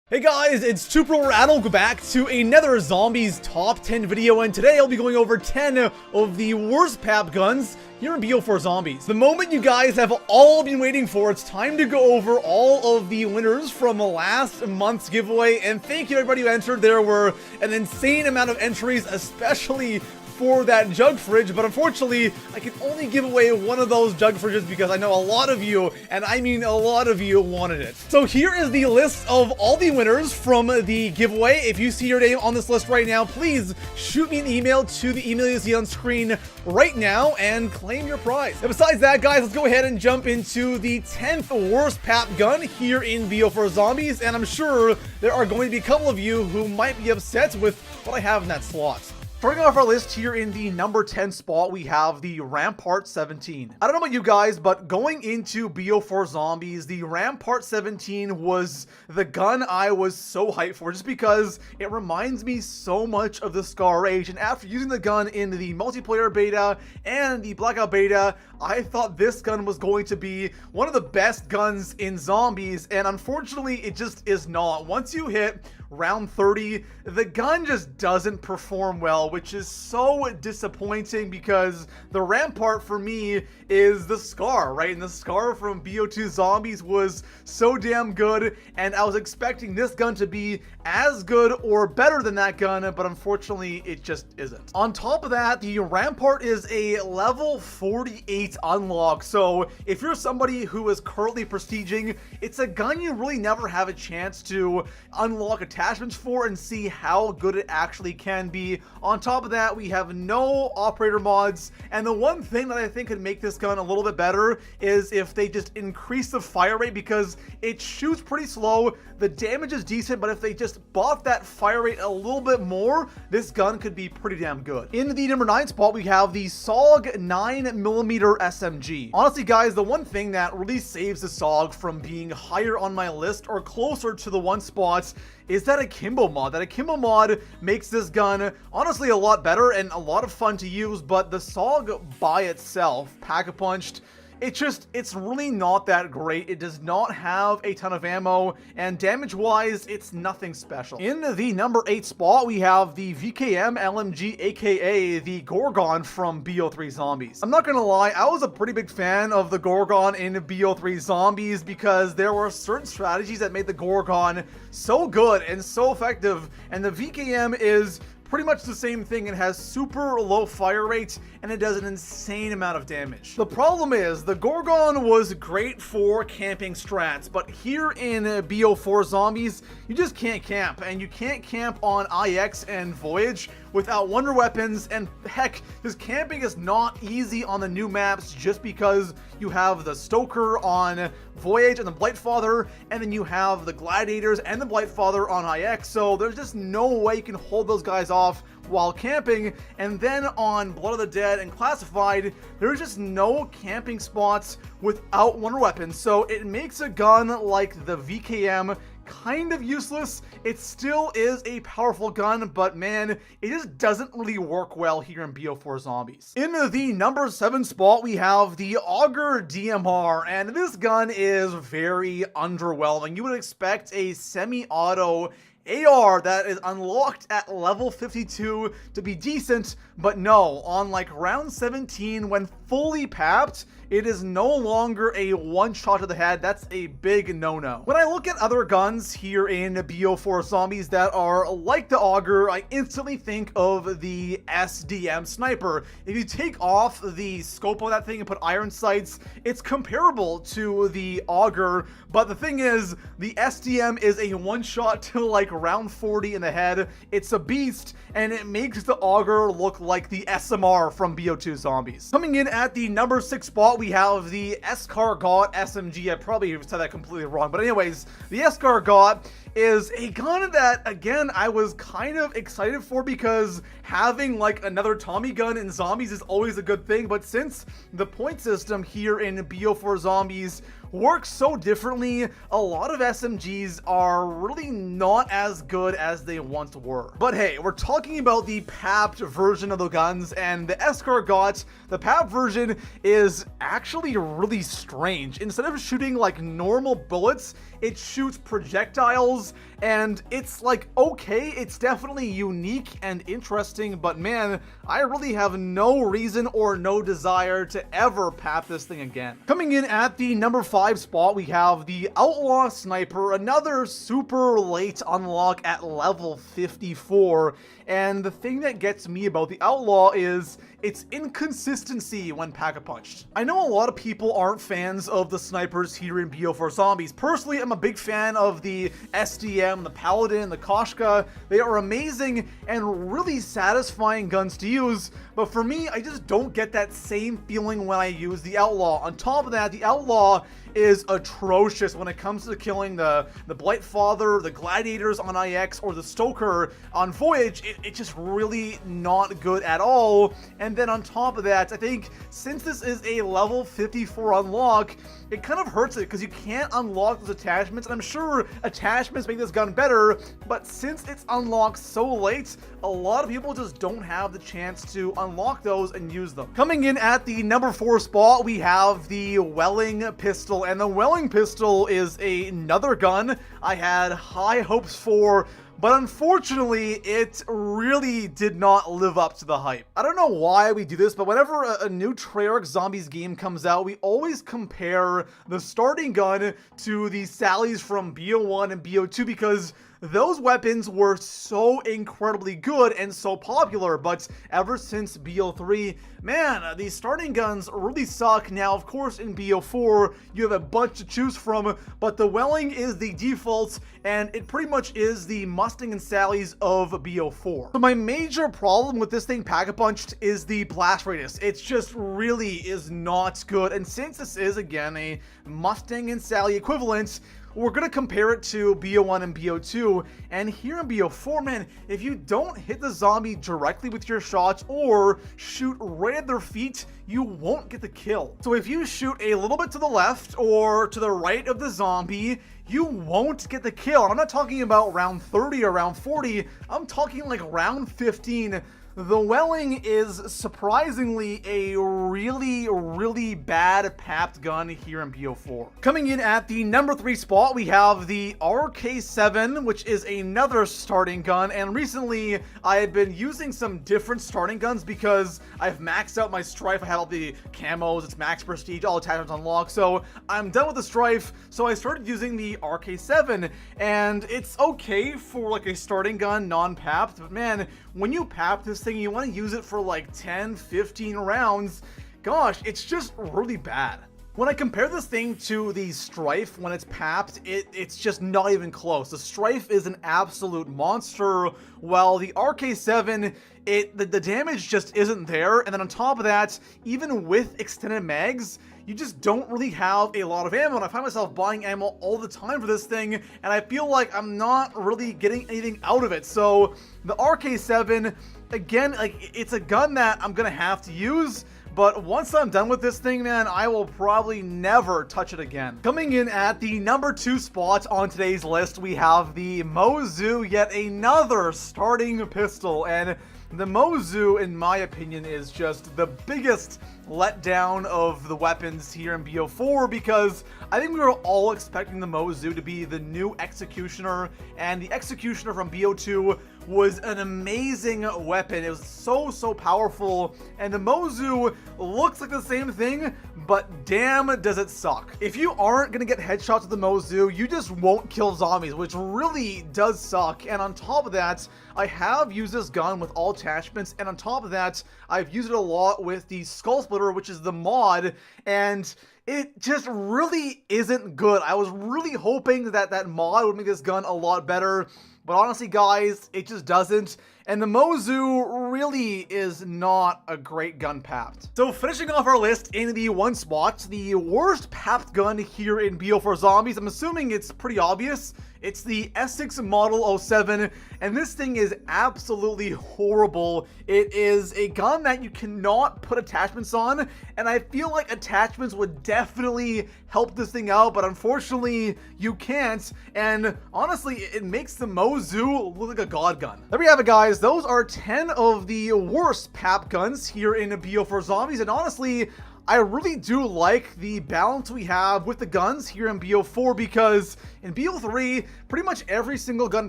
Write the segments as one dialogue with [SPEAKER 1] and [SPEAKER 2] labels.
[SPEAKER 1] Hey guys, it's TwoProRad. Welcome back to another Zombies Top 10 video, and today I'll be going over 10 of the worst PAP guns here in BO4 Zombies. The moment you guys have all been waiting for, it's time to go over all of the winners from last month's giveaway, and thank you everybody who entered. There were an insane amount of entries, especially for that jug fridge, but unfortunately I can only give away one of those jug fridges because I know a lot of you, and I mean a lot of you, wanted it. So here is the list of all the winners from the giveaway. If you see your name on this list right now, please shoot me an email to the email you see on screen right now and claim your prize. And besides that, guys, let's go ahead and jump into the 10th worst PAP gun here in BO4 Zombies, and I'm sure there are going to be a couple of you who might be upset with what I have in that slot. Starting off our list here in the number 10 spot, we have the Rampart 17. I don't know about you guys, but going into BO4 Zombies, the Rampart 17 was the gun I was so hyped for, just because it reminds me so much of the Scar Rage. And after using the gun in the multiplayer beta and the Blackout beta, I thought this gun was going to be one of the best guns in Zombies, and unfortunately it just is not. Once you hit round 30, the gun just doesn't perform well, which is so disappointing because the Rampart for me is the Scar, right? And the Scar from BO2 Zombies was so damn good, and I was expecting this gun to be as good or better than that gun, but unfortunately it just isn't. On top of that, the Rampart is a level 48 unlock, so if you're somebody who is currently prestiging, it's a gun you really never have a chance to unlock attachments for and see how good it actually can be. On top of that, we have no operator mods, and the one thing that I think could make this gun a little bit better is if they just increase the fire rate, because it shoots pretty slow, the damage is decent, but if they just buff that fire rate a little bit more, this gun could be pretty damn good. In the number 9 spot, we have the SOG 9mm SMG. Honestly guys, the one thing that really saves the SOG from being higher on my list or closer to the 1 spot is that Akimbo mod. That Akimbo mod makes this gun honestly a lot better and a lot of fun to use, but the SOG by itself, Pack-a-Punched, it's really not that great. It does not have a ton of ammo, and damage-wise, it's nothing special. In the number 8 spot, we have the VKM LMG, aka the Gorgon from BO3 Zombies. I'm not gonna lie, I was a pretty big fan of the Gorgon in BO3 Zombies because there were certain strategies that made the Gorgon so good and so effective, and the VKM is pretty much the same thing. It has super low fire rates and it does an insane amount of damage. The problem is the Gorgon was great for camping strats, but here in BO4 Zombies, you just can't camp, and you can't camp on IX and Voyage without wonder weapons, and heck, just camping is not easy on the new maps just because you have the Stoker on Voyage and the Blightfather, and then you have the Gladiators and the Blightfather on IX, so there's just no way you can hold those guys off while camping. And then on Blood of the Dead and Classified, there's just no camping spots without wonder weapons, so it makes a gun like the VKM kind of useless. It still is a powerful gun, but man, it just doesn't really work well here in BO4 Zombies. In the number 7 spot, we have the Auger DMR, and this gun is very underwhelming. You would expect a semi-auto AR that is unlocked at level 52 to be decent, but no, on like round 17 when fully papped, it is no longer a one shot to the head. That's a big no-no. When I look at other guns here in BO4 Zombies that are like the Auger, I instantly think of the SDM Sniper. If you take off the scope on that thing and put iron sights, it's comparable to the Auger, but the thing is, the SDM is a one shot to like round 40 in the head. It's a beast, and it makes the Auger look like the SMR from BO2 Zombies. Coming in at the number 6 spot, we have the Escargot SMG. I probably said that completely wrong, but anyways, the Escargot is a gun that, again, I was kind of excited for because having like another Tommy gun in Zombies is always a good thing, but since the point system here in BO4 Zombies works so differently. A lot of SMGs are really not as good as they once were. But hey, we're talking about the PAP'd version of the guns, and the Escargot, the PAP version, is actually really strange. Instead of shooting like normal bullets, it shoots projectiles, and it's like, okay, it's definitely unique and interesting, but man, I really have no reason or no desire to ever PAP this thing again. Coming in at the number 5 spot, we have the Outlaw Sniper, another super late unlock at level 54, and the thing that gets me about the Outlaw is its inconsistency when pack-a-punched. I know a lot of people aren't fans of the snipers here in BO4 Zombies. Personally, I'm a big fan of the SDM, the Paladin, the Koshka. They are amazing and really satisfying guns to use, but for me, I just don't get that same feeling when I use the Outlaw. On top of that, the Outlaw is atrocious when it comes to killing the Blightfather, the Gladiators on IX, or the Stoker on Voyage. It's just really not good at all. And then on top of that, I think since this is a level 54 unlock, it kind of hurts it because you can't unlock those attachments, and I'm sure attachments make this gun better, but since it's unlocked so late, a lot of people just don't have the chance to unlock those and use them. Coming in at the number 4 spot, we have the Welling pistol, and the Welling pistol is another gun I had high hopes for, but unfortunately, it really did not live up to the hype. I don't know why we do this, but whenever a new Treyarch Zombies game comes out, we always compare the starting gun to the Sallies from BO1 and BO2 because those weapons were so incredibly good and so popular, but ever since BO3, man, these starting guns really suck. Now, of course, in BO4, you have a bunch to choose from, but the Welling is the default, and it pretty much is the Mustang and Sallies of BO4. So my major problem with this thing pack-a-punched is the blast radius. It just really is not good, and since this is, again, a Mustang and Sally equivalent, we're going to compare it to BO1 and BO2, and here in BO4, man, if you don't hit the zombie directly with your shots or shoot right at their feet, you won't get the kill. So if you shoot a little bit to the left or to the right of the zombie, you won't get the kill. And I'm not talking about round 30 or round 40, I'm talking like round 15. The Welling is surprisingly a really bad PAP'd gun here in BO4. Coming in at the number 3 spot, we have the RK7, which is another starting gun, and recently I have been using some different starting guns because I've maxed out my Strife. I have all the camos, it's max prestige, all attachments unlocked, so I'm done with the Strife, so I started using the RK7, and it's okay for like a starting gun, non-PAP'd, but man, when you PAP this thing, you want to use it for like 10, 15 rounds, gosh, it's just really bad. When I compare this thing to the Strife when it's PAP'd, it's just not even close. The Strife is an absolute monster, while the RK7, the damage just isn't there, and then on top of that, even with extended mags, you just don't really have a lot of ammo, and I find myself buying ammo all the time for this thing, and I feel like I'm not really getting anything out of it. So the RK7, again, like, it's a gun that I'm gonna have to use, but once I'm done with this thing, man, I will probably never touch it again. Coming in at the number 2 spot on today's list, we have the Mozu, yet another starting pistol, and the Mozu, in my opinion, is just the biggest letdown of the weapons here in BO4 because I think we were all expecting the Mozu to be the new Executioner, and the Executioner from BO2 was an amazing weapon. It was so powerful, and the Mozu looks like the same thing, but damn does it suck. If you aren't gonna get headshots with the Mozu, you just won't kill zombies, which really does suck. And on top of that, I have used this gun with all attachments, and on top of that, I've used it a lot with the Skull Splitter, which is the mod, and it just really isn't good. I was really hoping that that mod would make this gun a lot better, but honestly, guys, it just doesn't. And the Mozu really is not a great gun PAP'd. So finishing off our list in the 1 spot, the worst PAP'd gun here in BO4 Zombies, I'm assuming it's pretty obvious. It's the Essex Model 07, and this thing is absolutely horrible. It is a gun that you cannot put attachments on, and I feel like attachments would definitely help this thing out, but unfortunately you can't, and honestly it makes the Mozu look like a god gun. There we have it, guys. Those are 10 of the worst PAP guns here in BO4 Zombies, and honestly I really do like the balance we have with the guns here in BO4, because in BO3, pretty much every single gun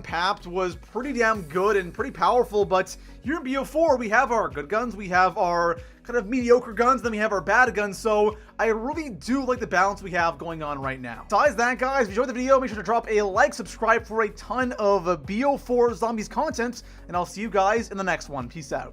[SPEAKER 1] papped was pretty damn good and pretty powerful, but here in BO4, we have our good guns, we have our kind of mediocre guns, then we have our bad guns, so I really do like the balance we have going on right now. Besides that, guys, if you enjoyed the video, make sure to drop a like, subscribe for a ton of BO4 Zombies content, and I'll see you guys in the next one. Peace out.